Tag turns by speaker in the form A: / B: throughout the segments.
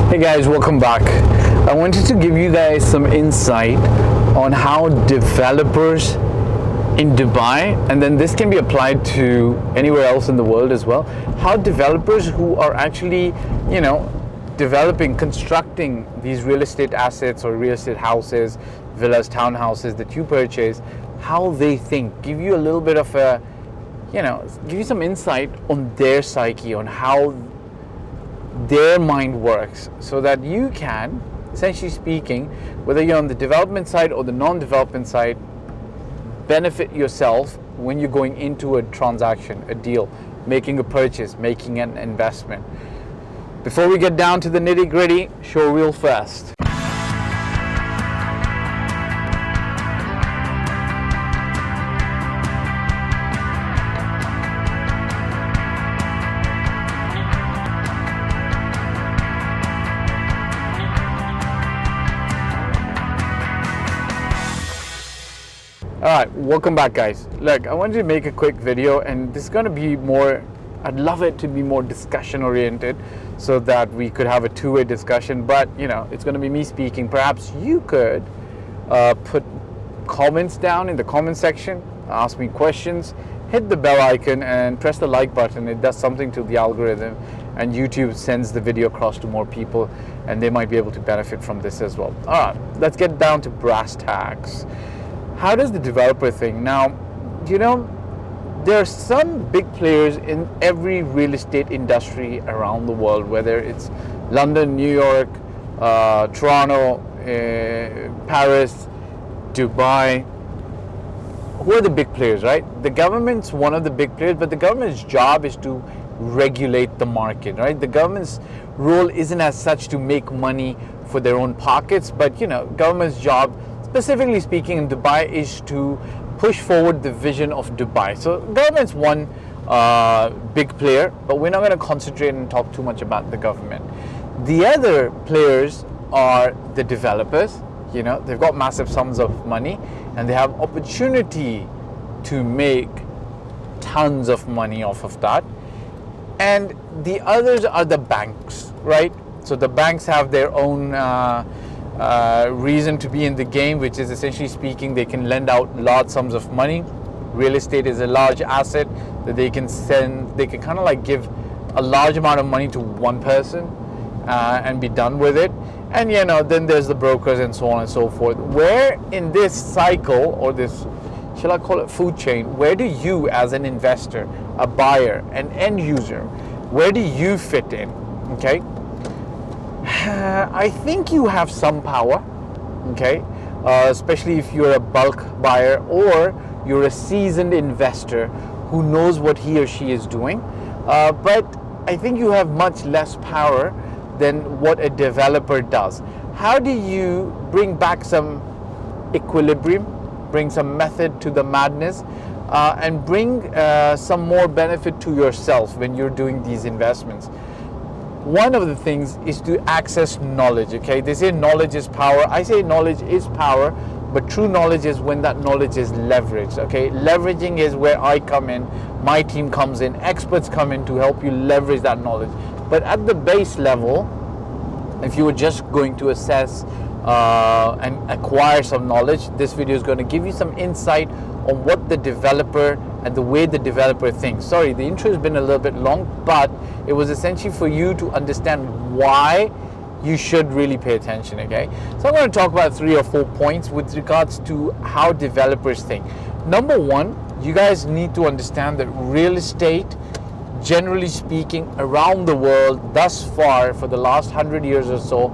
A: Hey guys, welcome back. I wanted to give you guys some insight on how developers in Dubai, and then this can be applied to anywhere else in the world as well, how developers who are actually, developing, constructing these real estate assets or real estate houses, villas, townhouses that you purchase, how they think, give you a little bit of a, give you some insight on their psyche, on how their mind works, so that you can, essentially speaking, whether you're on the development side or the non-development side, benefit yourself when you're going into a transaction, a deal, making a purchase, making an investment. Before we get down to the nitty-gritty, show reel first. Alright, welcome back guys. Look, I wanted to make a quick video, and this is going to be more, I'd love it to be more discussion oriented so that we could have a two-way discussion, but it's going to be me speaking. Perhaps you could put comments down in the comment section, ask me questions, hit the bell icon and press the like button. It does something to the algorithm, and YouTube sends the video across to more people, and they might be able to benefit from this as well. Alright, let's get down to brass tacks. How does the developer think? Now, there are some big players in every real estate industry around the world, whether it's London, New York, Toronto, Paris, Dubai. Who are the big players, right? The government's one of the big players, but the government's job is to regulate the market, right? The government's role isn't as such to make money for their own pockets, but government's job, specifically speaking in Dubai, is to push forward the vision of Dubai. So government's one big player, but we're not going to concentrate and talk too much about the government. The other players are the developers. They've got massive sums of money and they have opportunity to make tons of money off of that. And the others are the banks, right? So the banks have their own reason to be in the game, which is essentially speaking, they can lend out large sums of money. Real estate is a large asset that they can kind of like give a large amount of money to one person and be done with it. And then there's the brokers and so on and so forth. Where in this cycle, or this, shall I call it, food chain, where do you as an investor, a buyer, an end user, where do you fit in? Okay, I think you have some power, okay, especially if you're a bulk buyer or you're a seasoned investor who knows what he or she is doing, but I think you have much less power than what a developer does. How do you bring back some equilibrium, bring some method to the madness, and bring some more benefit to yourself when you're doing these investments? One of the things is to access knowledge, okay? They say knowledge is power. I say knowledge is power, but true knowledge is when that knowledge is leveraged, okay? Leveraging is where I come in, my team comes in, experts come in to help you leverage that knowledge. But at the base level, if you were just going to assess and acquire some knowledge, this video is going to give you some insight on what the developer and the way the developer thinks. Sorry, the intro has been a little bit long, but it was essentially for you to understand why you should really pay attention, okay? So I'm going to talk about 3 or 4 points with regards to how developers think. Number one, you guys need to understand that real estate, generally speaking, around the world thus far for the last 100 years or so,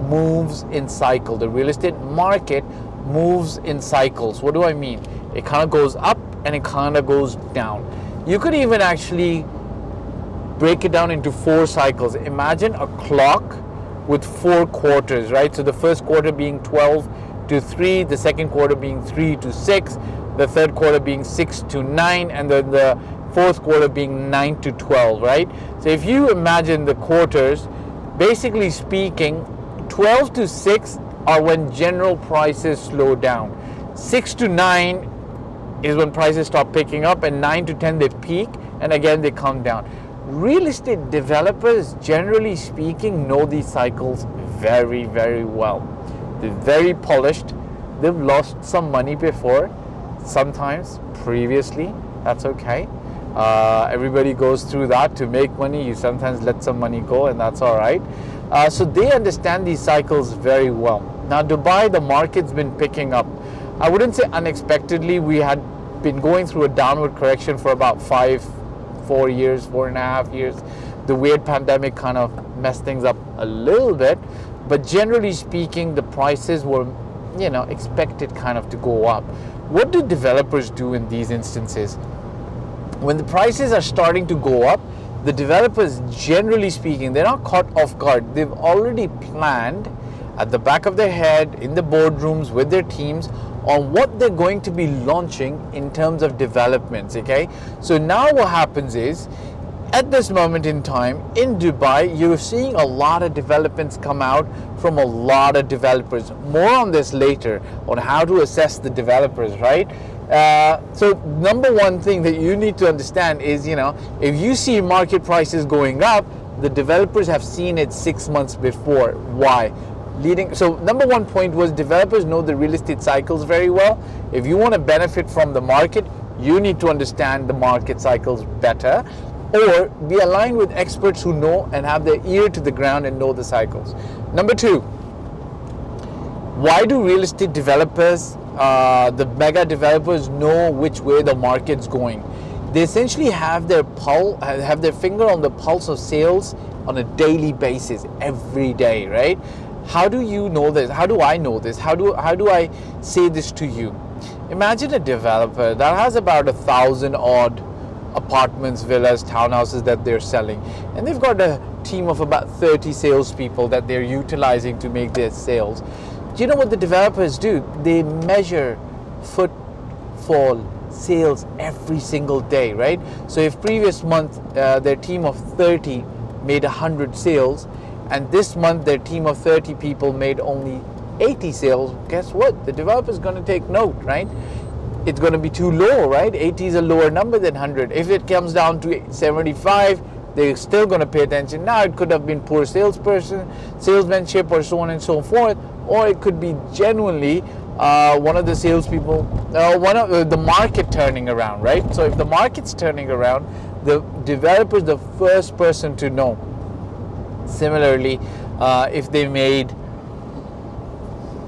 A: moves in cycle. The real estate market moves in cycles. What do I mean? It kind of goes up and it kind of goes down. You could even actually break it down into 4 cycles. Imagine a clock with 4 quarters, right? So the first quarter being 12 to 3, the second quarter being 3 to 6, the third quarter being 6 to 9, and then the fourth quarter being 9 to 12, right? So if you imagine the quarters, basically speaking, 12 to 6 are when general prices slow down. 6 to 9 is when prices start picking up, and 9 to 10 they peak, and again they come down. Real estate developers, generally speaking, know these cycles very, very well. They're very polished. They've lost some money before, sometimes previously. That's okay. Everybody goes through that. To make money, you sometimes let some money go, and that's all right. So they understand these cycles very well. Now, Dubai, the market's been picking up. I wouldn't say unexpectedly. We had been going through a downward correction for about 4 years, 4.5 years. The weird pandemic kind of messed things up a little bit, but generally speaking, the prices were, expected kind of to go up. What do developers do in these instances? When the prices are starting to go up, the developers, generally speaking, they're not caught off guard. They've already planned at the back of their head, in the boardrooms with their teams, on what they're going to be launching in terms of developments, okay? So now what happens is, at this moment in time in Dubai, you're seeing a lot of developments come out from a lot of developers. More on this later, on how to assess the developers, right? So number one thing that you need to understand is, if you see market prices going up, the developers have seen it 6 months before. Why? So number one point was, developers know the real estate cycles very well. If you want to benefit from the market, you need to understand the market cycles better, or be aligned with experts who know and have their ear to the ground and know the cycles. Number two, why do real estate developers, the mega developers, know which way the market's going? They essentially have their finger on the pulse of sales on a daily basis, every day, right? How do you know this? How do I know this? How do I say this to you? Imagine a developer that has about 1,000 odd apartments, villas, townhouses that they're selling, and they've got a team of about 30 salespeople that they're utilizing to make their sales. Do you know what the developers do? They measure footfall, sales every single day, right? So if previous month their team of 30 made 100 sales, and this month their team of 30 people made only 80 sales, guess what? The developer is going to take note, right? It's going to be too low, right? 80 is a lower number than 100. If it comes down to 75, they're still going to pay attention. Now, it could have been poor salesmanship, or so on and so forth, or it could be genuinely one of the salespeople, the market turning around, right? So if the market's turning around, the developer is the first person to know. Similarly, if they made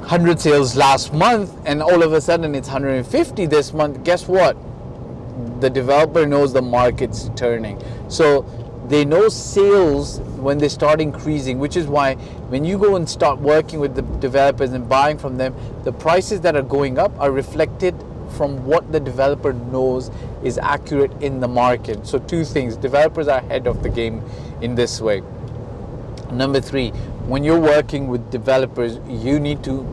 A: 100 sales last month and all of a sudden it's 150 this month, guess what? The developer knows the market's turning. So they know sales when they start increasing, which is why when you go and start working with the developers and buying from them, the prices that are going up are reflected from what the developer knows is accurate in the market. So two things, developers are ahead of the game in this way. Number three, when you're working with developers, you need to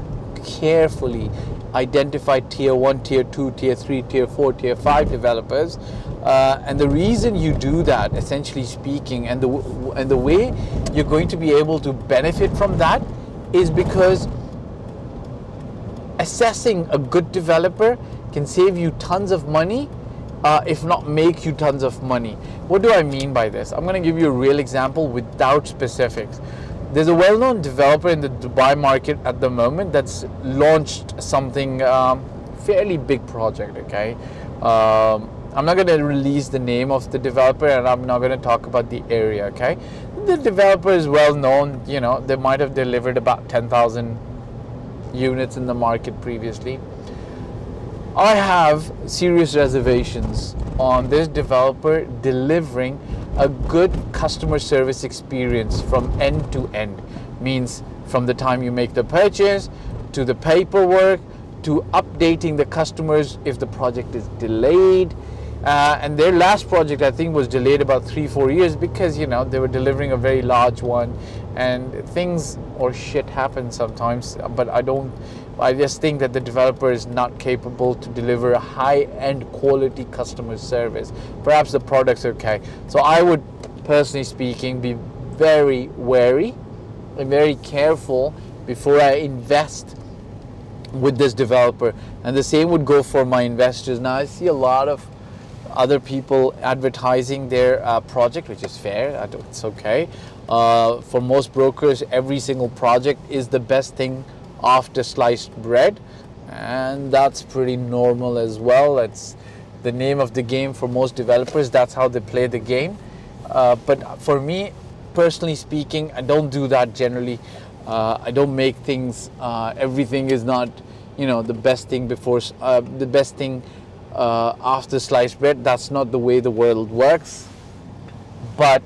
A: carefully identify tier 1, tier 2, tier 3, tier 4, tier 5 developers. And the reason you do that, essentially speaking, and the way you're going to be able to benefit from that is because assessing a good developer can save you tons of money, if not make you tons of money. What do I mean by this? I'm going to give you a real example without specifics. There's a well-known developer in the Dubai market at the moment that's launched something fairly big project, okay? I'm not going to release the name of the developer, and I'm not going to talk about the area, okay? The developer is well known, they might have delivered about 10,000 units in the market previously. I have serious reservations on this developer delivering a good customer service experience from end to end. Means from the time you make the purchase, to the paperwork, to updating the customers if the project is delayed. And their last project, I think, was delayed about 3-4 years because, they were delivering a very large one, and things or shit happen sometimes. But I just think that the developer is not capable to deliver a high-end quality customer service. Perhaps the product's okay. So I would, personally speaking, be very wary and very careful before I invest with this developer. And the same would go for my investors. Now, I see a lot of other people advertising their project, which is fair. It's okay. For most brokers, every single project is the best thing after sliced bread, and that's pretty normal as well. It's the name of the game for most developers. That's how they play the game. But for me, personally speaking, I don't do that generally. I don't make things. Everything is not, the best thing before the best thing after sliced bread. That's not the way the world works. But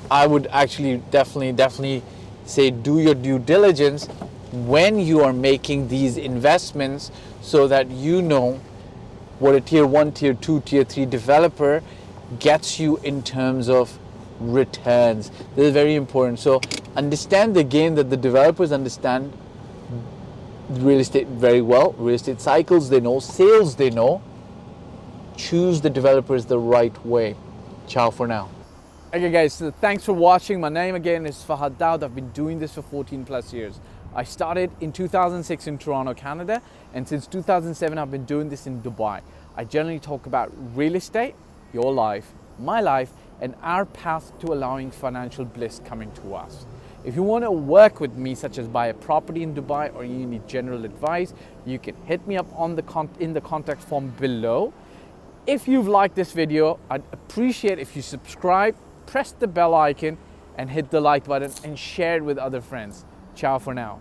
A: I would actually definitely say do your due diligence when you are making these investments, so that you know what a tier 1, tier 2, tier 3 developer gets you in terms of returns. This is very important. So understand the game that the developers understand. Real estate very well. Real estate cycles they know. Sales they know. Choose the developers the right way. Ciao for now.
B: Okay guys, so thanks for watching. My name again is Fahd Dawood. I've been doing this for 14 plus years. I started in 2006 in Toronto, Canada, and since 2007 I've been doing this in Dubai. I generally talk about real estate, your life, my life, and our path to allowing financial bliss coming to us. If you want to work with me, such as buy a property in Dubai, or you need general advice, you can hit me up on in the contact form below. If you've liked this video, I'd appreciate if you subscribe, press the bell icon, and hit the like button and share it with other friends. Ciao for now.